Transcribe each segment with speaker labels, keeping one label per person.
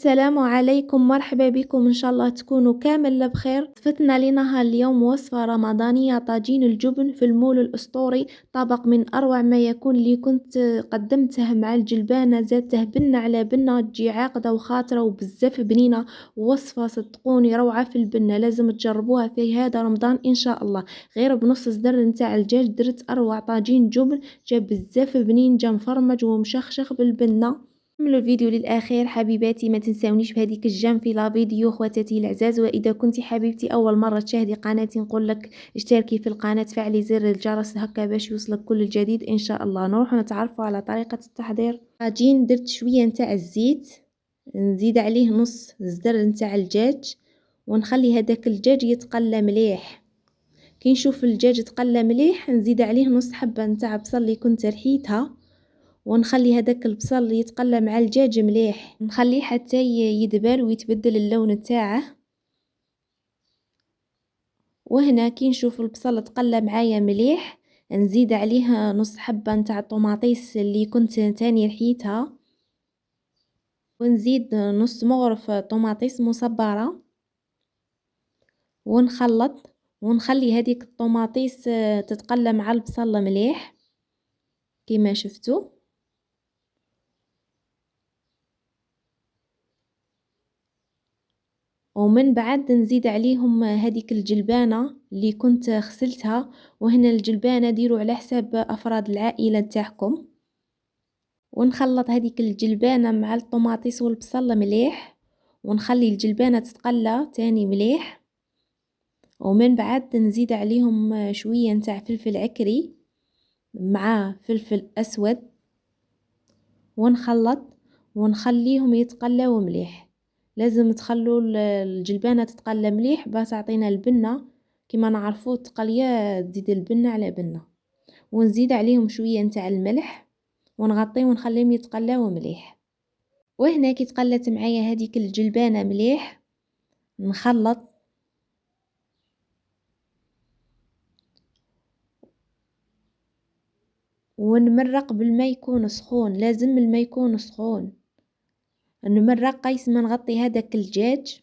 Speaker 1: السلام عليكم، مرحبا بكم. إن شاء الله تكونوا كامل بخير. ضفتنا لنهار اليوم وصفة رمضانية، طاجين الجبن في المول الأسطوري، طبق من أروع ما يكون اللي كنت قدمته مع الجلبانة، زادته بنة على بنة تجي عاقدة وخاطرة وبزاف بنينة. وصفة صدقوني روعة في البنة، لازم تجربوها في هذا رمضان إن شاء الله. غير بنص صدر نتاع الدجاج درت أروع طاجين جبن، جا بزاف بنين، جا مفرمج ومشخشخ بالبنة. كملوا الفيديو للأخير حبيباتي، ما تنساونيش بهذيك الجيم في لا فيديو خواتاتي الأعزاز. وإذا كنتي حبيبتي أول مرة تشاهدي قناتي نقول لك اشتركي في القناة، فعلي زر الجرس هكا باش يوصلك كل الجديد إن شاء الله. نروح نتعرفوا على طريقة التحضير. طاجين درت شوية نتاع الزيت، نزيد عليه نص صدر نتاع الدجاج، ونخلي هذاك الدجاج يتقلى مليح. كي نشوف الدجاج تقلى مليح نزيد عليه نص حبة نتاع بصل اللي كنت رحيتها، ونخلي هذاك البصل يتقلى مع الدجاج مليح، نخليه حتى يدبل ويتبدل اللون تاعه. وهنا كي نشوف البصل تقلى معايا مليح نزيد عليه نص حبة نتاع الطوماطيس اللي كنت تاني رحيتها، ونزيد نص مغرف طوماطيس مصبرة، ونخلط ونخلي هذيك الطوماطيس تتقلى مع البصل مليح كما شفتوا. ومن بعد نزيد عليهم هذيك الجلبانة اللي كنت غسلتها. وهنا الجلبانة ديروا على حساب أفراد العائلة تاعكم. ونخلط هذيك الجلبانة مع الطماطيس والبصل مليح، ونخلي الجلبانة تتقلى تاني مليح. ومن بعد نزيد عليهم شوية نتاع فلفل عكري مع فلفل أسود، ونخلط ونخليهم يتقلاو مليح. لازم تخلوا الجلبانة تتقلى مليح باش تعطينا البنة. كما نعرفوا التقلية تزيد البنة على بنة. ونزيد عليهم شوية نتاع الملح ونغطيه ونخليهم يتقلاو مليح. وهنا كي تقلت معايا هذيك الجلبانة مليح نخلط ونمرق بالماء يكون سخون، لازم الماء يكون سخون. نمرق قيس ما نغطي هذاك الدجاج.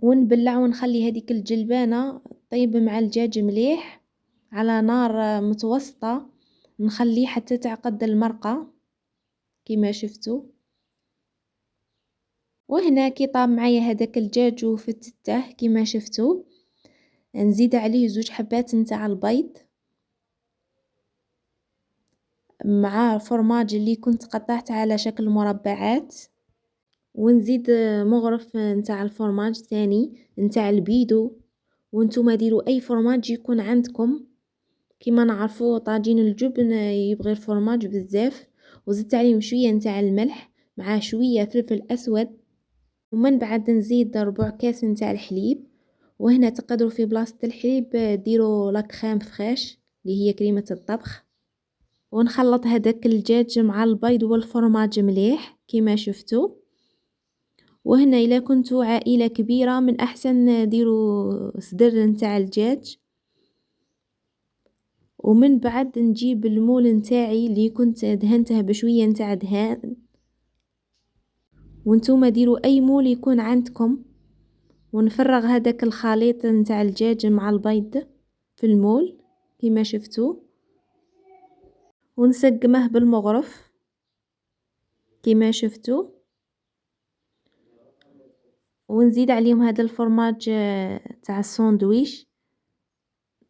Speaker 1: ونبلع ونخلي هذيك الجلبانة طيب مع الدجاج مليح على نار متوسطة، نخليه حتى تعقد المرقة كما شفتوا. وهنا كي طاب معايا هذاك الدجاج وفتته كما شفتوا، نزيد عليه زوج حبات نتاع البيض مع فرماج اللي كنت قطعته على شكل مربعات، ونزيد مغرف نتاع الفرماج ثاني نتاع البيدو. وانتم ديروا اي فرماج يكون عندكم. كما نعرفوا طاجين الجبن يبغي الفرماج بزاف. وزدت عليهم شويه نتاع الملح مع شويه فلفل اسود. ومن بعد نزيد ربع كاس نتاع الحليب. وهنا تقدروا في بلاصه الحليب ديروا لاكريم فريش اللي هي كريمه الطبخ. ونخلط هذاك الدجاج مع البيض والفرماج مليح كما شفتوا. وهنا الا كنتوا عائله كبيره من احسن ديروا صدر نتاع الدجاج. ومن بعد نجيب المول نتاعي اللي كنت دهنته بشويه نتاع دهان، وانتوما ديروا اي مول يكون عندكم. ونفرغ هذاك الخليط نتاع الدجاج مع البيض في المول كما شفتوا، ونسقمه بالمغرف كما شفتوا. ونزيد عليهم هذا الفرماج تاع الساندويش،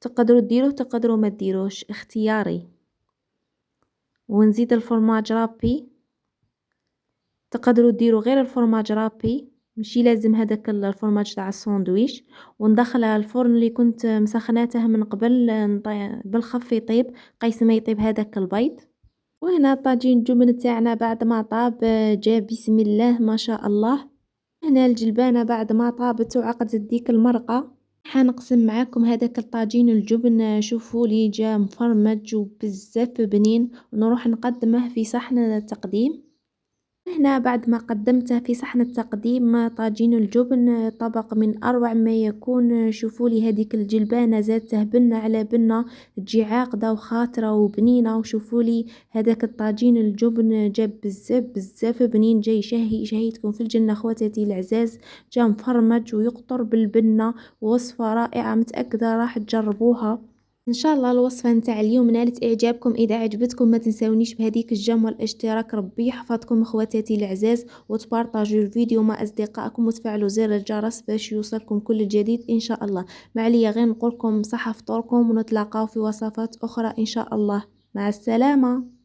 Speaker 1: تقدروا ديروه تقدروا ما ديروش اختياري. ونزيد الفرماج رابي، تقدروا ديروا غير الفرماج رابي ماشي لازم هذاك الفرماج تاع الساندويش. وندخلها الفرن اللي كنت مسخناته من قبل بالخف يطيب قيس ما يطيب هذاك البيض. وهنا طاجين الجبن تاعنا بعد ما طاب جا بسم الله ما شاء الله. هنا الجلبانة بعد ما طابت وعقدت ديك المرقة. حنقسم معاكم هذاك الطاجين الجبن، شوفوا لي جا مفرمج وبزاف بنين. ونروح نقدمه في صحن التقديم. هنا بعد ما قدمته في صحن التقديم طاجين الجبن، طبق من أروع ما يكون. شوفوا لي هذيك الجلبانة زادته بنة على بنة، تجي عاقدة وخاطرة وبنينة. وشوفوا لي هذاك الطاجين الجبن جاب بزاف بزاف بنين، جاي شهي شهيتكم في الجنة خواتاتي العزاز. جا مفرمج ويقطر بالبنة، وصفة رائعة متأكدة راح تجربوها. ان شاء الله الوصفة نتاع اليوم نالت اعجابكم. اذا عجبتكم ما تنسونيش بهديك الجيم والاشتراك. ربي يحفظكم اخواتاتي العزاز، وتبارطاجوا الفيديو مع اصدقائكم وتفعلوا زر الجرس باش يوصلكم كل جديد ان شاء الله. معليا غير نقولكم صحة فطوركم، ونتلاقاو في وصفات اخرى ان شاء الله. مع السلامة.